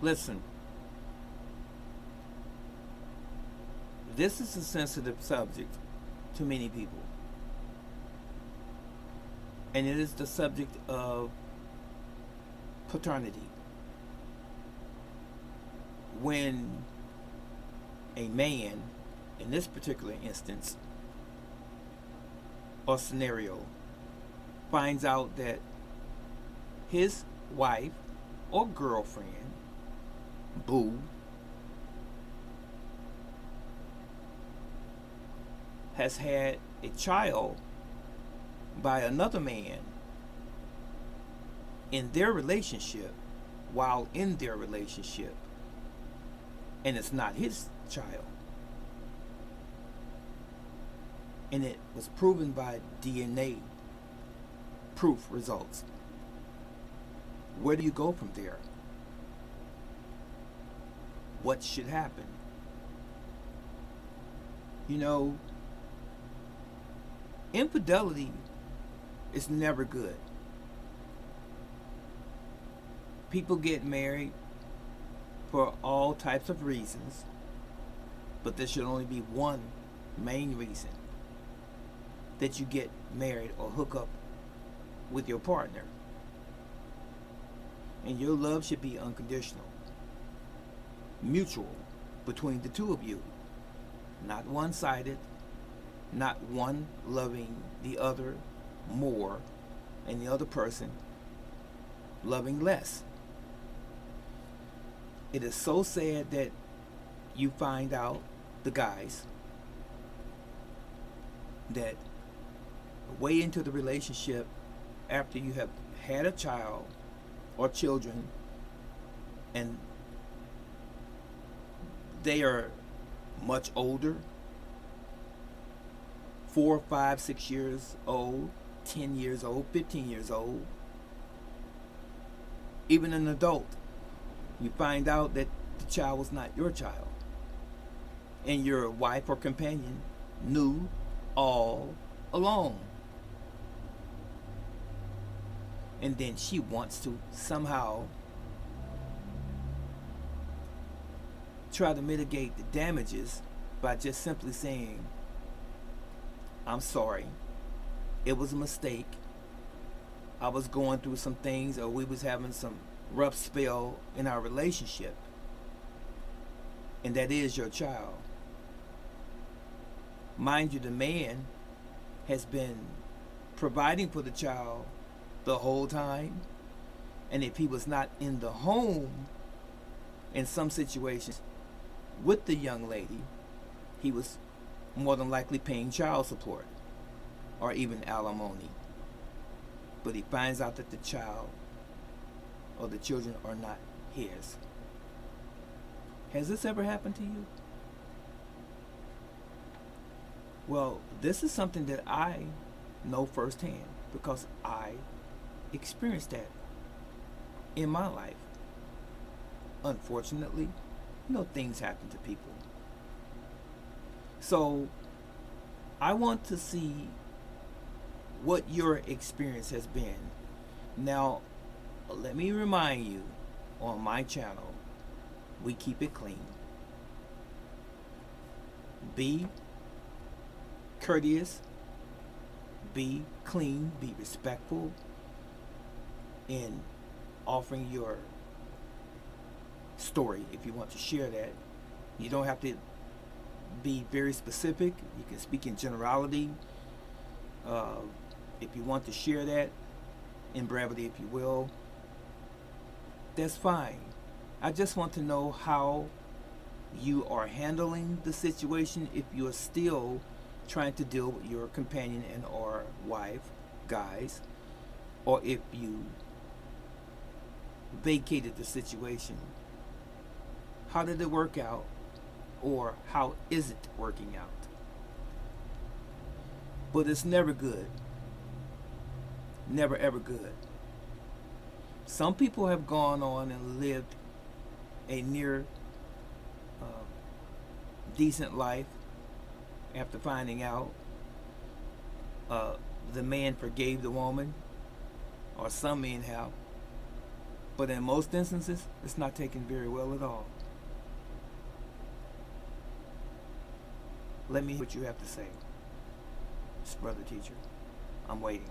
Listen, this is a sensitive subject to many people, and it is the subject of paternity. When a man, in this particular instance or scenario, finds out that his wife or girlfriend, boo, has had a child by another man in their relationship, while in their relationship, and it's not his child, and it was proven by DNA proof results, where do you go from there? What should happen? You know, infidelity is never good. People get married for all types of reasons, but there should only be one main reason that you get married or hook up with your partner. And your love should be unconditional, mutual between the two of you, not one sided, not one loving the other more and the other person loving less. It is so sad that you find out, the guys, that way into the relationship, after you have had a child or children, and they are much older, 4, 5, 6 years old, 10 years old, 15 years old, even an adult, you find out that the child was not your child. And your wife or companion knew all along. And then she wants to somehow try to mitigate the damages by just simply saying, I'm sorry, it was a mistake. I was going through some things, or we was having some rough spell in our relationship. And that is your child. Mind you, the man has been providing for the child the whole time. And if he was not in the home in some situations with the young lady, he was more than likely paying child support or even alimony. But he finds out that the child or the children are not his. Has this ever happened to you? Well, this is something that I know firsthand because I experienced that in my life. Unfortunately, things happen to people. So, I want to see what your experience has been. Now, let me remind you, on my channel, we keep it clean. Be courteous, be clean, be respectful in offering your story. If you want to share that, you don't have to be very specific. You can speak in generality. If you want to share that in brevity, if you will, that's fine. I just want to know how you are handling the situation, if you are still trying to deal with your companion and or wife, guys, or if you vacated the situation. How did it work out, or how is it working out? But it's never good. Never ever good. Some people have gone on and lived a near decent life after finding out the man forgave the woman, or some men have, But in most instances, it's not taken very well at all. Let me hear what you have to say, brother teacher. I'm waiting.